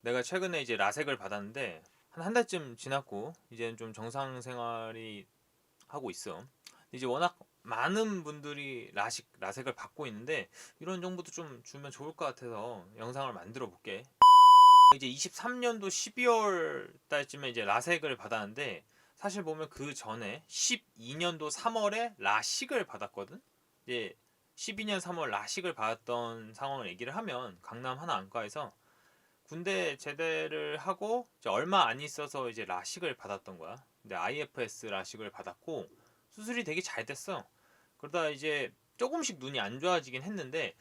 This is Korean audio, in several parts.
내가 최근에 이제 라섹을 받았는데 한 달쯤 지났고 이제는 좀 정상 생활이 하고 있어. 이제 워낙 많은 분들이 라섹을 받고 있는데 이런 정보도 좀 주면 좋을 것 같아서 영상을 만들어 볼게. 이제 23년도 12월 달쯤에 이제 라섹을 받았는데 사실 보면 그 전에 12년도 3월에 라식을 받았거든. 이제 12년 3월 라식을 받았던 상황을 얘기를 하면 강남 하나 안과에서 군대 제대를 하고 이제 얼마 안 있어서 이제 라식을 받았던 거야. 근데 IFS 라식을 받았고 수술이 되게 잘 됐어. 그러다 이제 조금씩 눈이 안 좋아지긴 했는데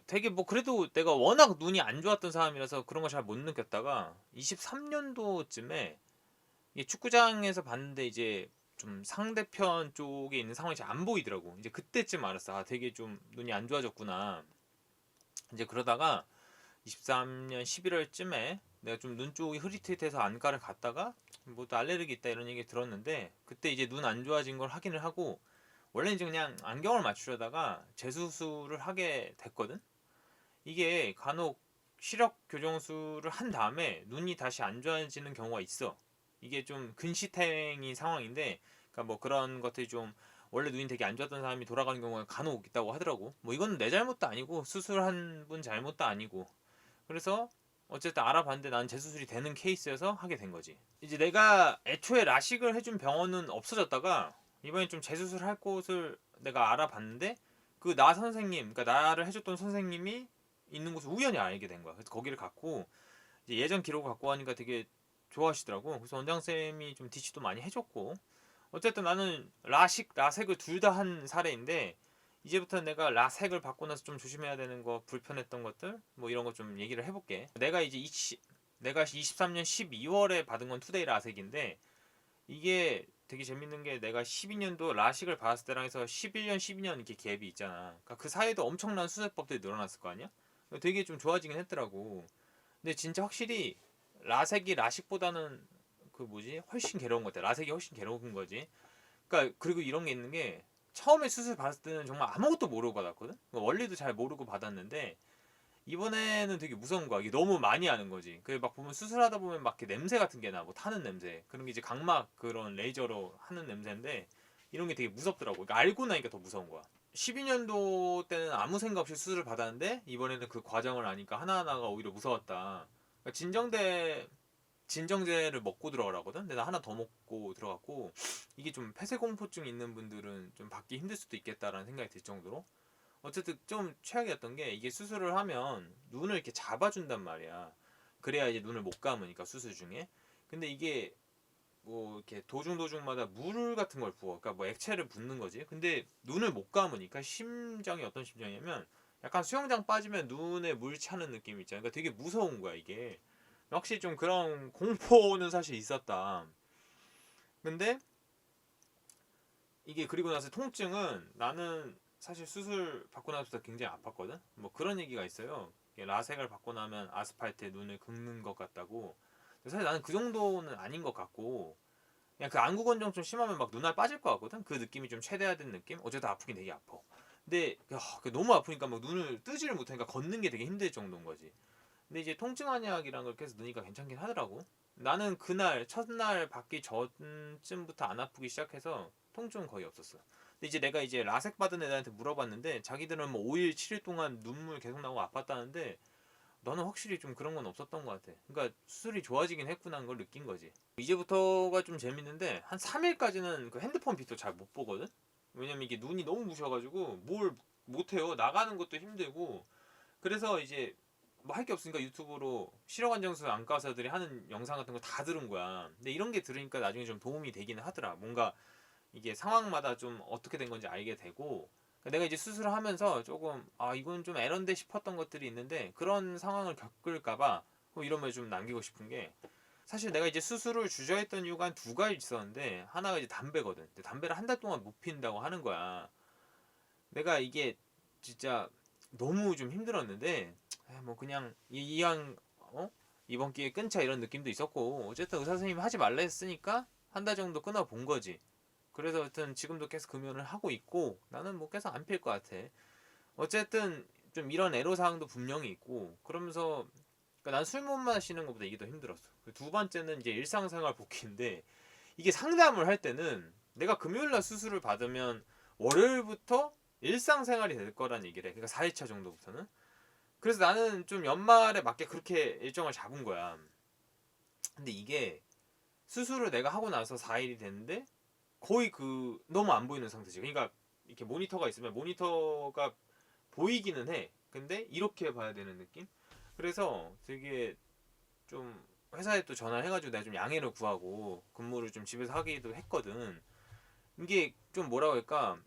되게 뭐 그래도 내가 워낙 눈이 안 좋았던 사람이라서 그런 거 잘 못 느꼈다가 23년도쯤에 축구장에서 봤는데 이제 좀 상대편 쪽에 있는 상황이 잘 안 보이더라고. 이제 그때쯤 알았어. 아, 되게 좀 눈이 안 좋아졌구나. 이제 그러다가 23년 11월쯤에 내가 좀 눈 쪽이 흐릿흐릿해서 안과를 갔다가 뭐 또 알레르기 있다 이런 얘기 들었는데 그때 이제 눈 안 좋아진 걸 확인을 하고 원래는 이제 그냥 안경을 맞추려다가 재수술을 하게 됐거든. 이게 간혹 시력 교정술을 한 다음에 눈이 다시 안 좋아지는 경우가 있어. 이게 좀 근시탱이 상황인데 그러니까 뭐 그런 것들이 좀 원래 눈이 되게 안 좋았던 사람이 돌아가는 경우가 간혹 있다고 하더라고. 뭐 이건 내 잘못도 아니고 수술한 분 잘못도 아니고 그래서 어쨌든 알아봤는데 난 재수술이 되는 케이스여서 하게 된 거지. 이제 내가 애초에 라식을 해준 병원은 없어졌다가 이번에 좀 재수술 할 곳을 내가 알아봤는데 그 나 선생님, 그러니까 나를 해줬던 선생님이 있는 곳을 우연히 알게 된 거야. 그래서 거기를 갔고 이제 예전 기록을 갖고 가니까 되게 좋아하시더라고. 그래서 원장쌤이 좀 DC도 많이 해줬고 어쨌든 나는 라섹을 둘 다 한 사례인데 이제부터 내가 라섹을 받고 나서 좀 조심해야 되는 거, 불편했던 것들 뭐 이런 거 좀 얘기를 해볼게. 내가 23년 12월에 받은 건 투데이 라섹인데 이게 되게 재밌는 게 내가 12년도 라식을 받았을 때랑 해서 11년, 12년 이렇게 갭이 있잖아. 그러니까 그 사이에도 엄청난 수술법들이 늘어났을 거 아니야? 되게 좀 좋아지긴 했더라고. 근데 진짜 확실히 라섹이 라식보다는 그 뭐지? 훨씬 괴로운 것 같아. 라섹이 훨씬 괴로운 거지. 그러니까 그리고 이런 게 있는 게 처음에 수술 받았을 때는 정말 아무것도 모르고 받았거든. 원리도 잘 모르고 받았는데 이번에는 되게 무서운 거야. 이게 너무 많이 하는 거지. 그 막 보면 수술하다 보면 막 이렇게 냄새 같은 게 나, 뭐 타는 냄새. 그런 게 이제 각막 그런 레이저로 하는 냄새인데 이런 게 되게 무섭더라고. 그러니까 알고 나니까 더 무서운 거야. 12년도 때는 아무 생각 없이 수술을 받았는데 이번에는 그 과정을 아니까 하나하나가 오히려 무서웠다. 그러니까 진정제를 먹고 들어가라거든. 근데 나 하나 더 먹고 들어갔고 이게 좀 폐쇄공포증 있는 분들은 좀 받기 힘들 수도 있겠다라는 생각이 들 정도로 어쨌든 좀 최악이었던 게 이게 수술을 하면 눈을 이렇게 잡아준단 말이야. 그래야 이제 눈을 못 감으니까 수술 중에. 근데 이게 뭐 이렇게 도중도중마다 물 같은 걸 부어. 그러니까 뭐 액체를 붓는 거지. 근데 눈을 못 감으니까 심정이 어떤 심정이냐면 약간 수영장 빠지면 눈에 물 차는 느낌 있잖아. 그러니까 되게 무서운 거야 이게. 확실히 좀 그런 공포는 사실 있었다. 근데 이게 그리고 나서 통증은 나는 사실 수술 받고 나서부터 굉장히 아팠거든. 뭐 그런 얘기가 있어요. 라섹을 받고 나면 아스팔트에 눈을 긁는 것 같다고. 사실 나는 그 정도는 아닌 것 같고 그냥 그 안구 건조증 좀 심하면 막 눈알 빠질 것 같거든. 그 느낌이 좀 최대화된 느낌. 어쨌든 아프긴 되게 아파. 근데 너무 아프니까 막 눈을 뜨지를 못하니까 걷는 게 되게 힘들 정도인 거지. 근데 이제 통증 한약이라는 걸 계속 넣으니까 괜찮긴 하더라고. 나는 그날 첫날 받기 전쯤부터 안 아프기 시작해서 통증은 거의 없었어. 근데 이제 내가 이제 라섹 받은 애들한테 물어봤는데 자기들은 뭐 5일 7일 동안 눈물 계속 나고 아팠다는데 너는 확실히 좀 그런 건 없었던 것 같아. 그러니까 수술이 좋아지긴 했구나 하는 걸 느낀 거지. 이제부터가 좀 재밌는데 한 3일까지는 그 핸드폰 빛도 잘 못 보거든. 왜냐면 이게 눈이 너무 부셔가지고 뭘 못해요. 나가는 것도 힘들고 그래서 이제 뭐 할 게 없으니까 유튜브로 실험관정수 안과사들이 하는 영상 같은 거 다 들은 거야. 근데 이런 게 들으니까 나중에 좀 도움이 되기는 하더라. 뭔가 이게 상황마다 좀 어떻게 된 건지 알게 되고 내가 이제 수술을 하면서 조금 아 이건 좀 에런데 싶었던 것들이 있는데 그런 상황을 겪을까봐 이러면 좀 남기고 싶은 게 사실 내가 이제 수술을 주저했던 이유가 한 두 가지 있었는데 하나가 이제 담배거든. 근데 담배를 한 달 동안 못 피운다고 하는 거야. 내가 이게 진짜 너무 좀 힘들었는데 뭐 그냥 이왕 이번 기회에 끊자 이런 느낌도 있었고 어쨌든 의사 선생님이 하지 말라 했으니까 한 달 정도 끊어 본 거지. 그래서 하여튼 지금도 계속 금연을 하고 있고 나는 뭐 계속 안 필 것 같아. 어쨌든 좀 이런 애로사항도 분명히 있고 그러면서 그러니까 난 술 못 마시는 것보다 이게 더 힘들었어. 두 번째는 이제 일상생활 복귀인데 이게 상담을 할 때는 내가 금요일날 수술을 받으면 월요일부터 일상생활이 될 거란 얘기를 해. 그러니까 4일차 정도부터는. 그래서 나는 좀 연말에 맞게 그렇게 일정을 잡은 거야. 근데 이게 수술을 내가 하고 나서 4일이 됐는데 거의 그 너무 안 보이는 상태지. 그러니까 이렇게 모니터가 있으면 모니터가 보이기는 해. 근데 이렇게 봐야 되는 느낌? 그래서 되게 좀 회사에 또 전화를 해가지고 내가 좀 양해를 구하고 근무를 좀 집에서 하기도 했거든. 이게 좀 뭐라고 할까?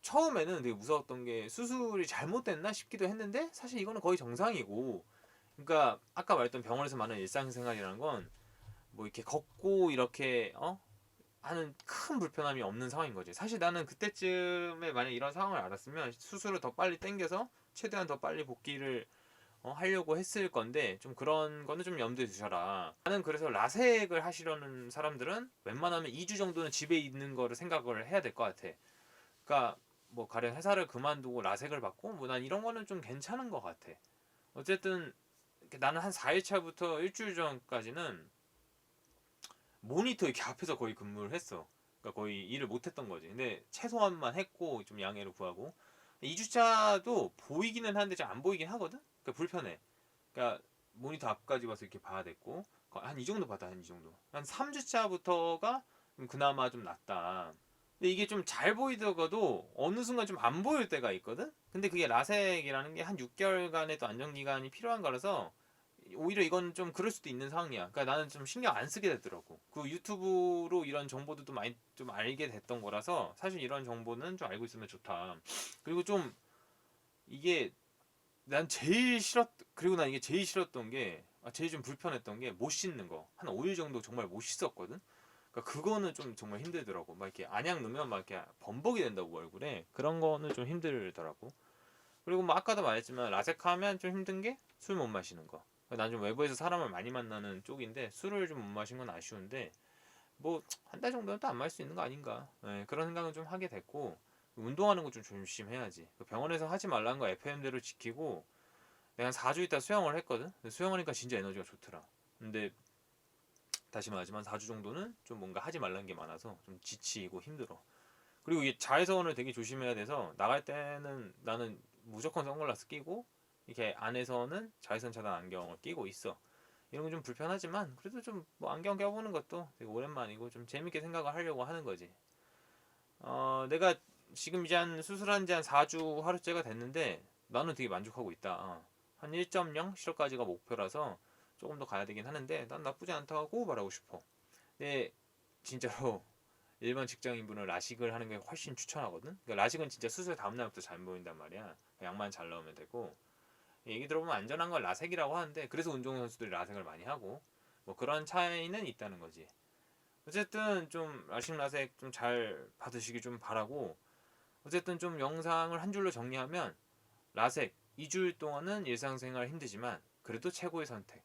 처음에는 되게 무서웠던 게 수술이 잘못됐나 싶기도 했는데 사실 이거는 거의 정상이고, 그러니까 아까 말했던 병원에서 말하는 일상생활이라는 건 뭐 이렇게 걷고 이렇게 하는 큰 불편함이 없는 상황인 거지. 사실 나는 그때쯤에 만약 이런 상황을 알았으면 수술을 더 빨리 당겨서 최대한 더 빨리 복귀를 하려고 했을 건데, 좀 그런 거는 좀 염두에 두셔라. 나는 그래서 라섹을 하시려는 사람들은 웬만하면 2주 정도는 집에 있는 거를 생각을 해야 될 것 같아. 그러니까 뭐 가령 회사를 그만두고 라섹을 받고 뭐 난 이런 거는 좀 괜찮은 것 같아. 어쨌든 나는 한 4일차부터 일주일 전까지는 모니터 이렇게 앞에서 거의 근무를 했어. 그러니까 거의 일을 못했던 거지. 근데 최소한만 했고 좀 양해를 구하고. 2주차도 보이기는 하는데 잘 안 보이긴 하거든. 그러니까 불편해. 그러니까 모니터 앞까지 와서 이렇게 봐야 됐고 한 이 정도 봤다. 한 이 정도. 한 3주차부터가 그나마 좀 낫다. 근데 이게 좀 잘 보이다가도 어느 순간 좀 안 보일 때가 있거든. 근데 그게 라섹이라는 게 한 6개월간의 또 안정 기간이 필요한 거라서 오히려 이건 좀 그럴 수도 있는 상황이야. 그러니까 나는 좀 신경 안 쓰게 되더라고. 그 유튜브로 이런 정보들도 많이 좀 알게 됐던 거라서 사실 이런 정보는 좀 알고 있으면 좋다. 그리고 좀 이게 난 제일 싫었 그리고 난 이게 제일 싫었던 게 제일 좀 불편했던 게 못 씻는 거. 한 5일 정도 정말 못 씻었거든. 그러니까 그거는 좀 정말 힘들더라고. 막 이렇게 안약 넣으면 막 이렇게 범벅이 된다고 얼굴에. 그런 거는 좀 힘들더라고. 그리고 뭐 아까도 말했지만 라섹하면 좀 힘든 게 술 못 마시는 거. 난 좀 외부에서 사람을 많이 만나는 쪽인데 술을 좀 못 마신 건 아쉬운데 뭐 한 달 정도는 또 안 마실 수 있는 거 아닌가. 네, 그런 생각은 좀 하게 됐고, 운동하는 거 좀 조심해야지. 병원에서 하지 말라는 거 FM대로 지키고 내가 한 4주 있다 수영을 했거든. 수영하니까 진짜 에너지가 좋더라. 근데 다시 말하지만 4주 정도는 좀 뭔가 하지 말라는 게 많아서 좀 지치고 힘들어. 그리고 이게 자외선을 되게 조심해야 돼서 나갈 때는 나는 무조건 선글라스 끼고 이렇게 안에서는 자외선 차단 안경을 끼고 있어. 이런 건 좀 불편하지만 그래도 좀 뭐 안경 껴보는 것도 되게 오랜만이고 좀 재밌게 생각을 하려고 하는 거지. 내가 지금 이제 한 수술한 지 한 4주 하루째가 됐는데 나는 되게 만족하고 있다. 한 1.0 실업까지가 목표라서 조금 더 가야 되긴 하는데 난 나쁘지 않다고 말하고 싶어. 근데 진짜로 일반 직장인분은 라식을 하는 게 훨씬 추천하거든. 그러니까 라식은 진짜 수술 다음 날부터 잘 보인단 말이야. 약만 잘 넣으면 되고. 얘기 들어보면 안전한 건 라섹이라고 하는데 그래서 운동선수들이 라섹을 많이 하고 뭐 그런 차이는 있다는 거지. 어쨌든 좀 라식 라섹 좀 잘 받으시길 좀 바라고, 어쨌든 좀 영상을 한 줄로 정리하면 라섹 2주일 동안은 일상생활 힘들지만 그래도 최고의 선택.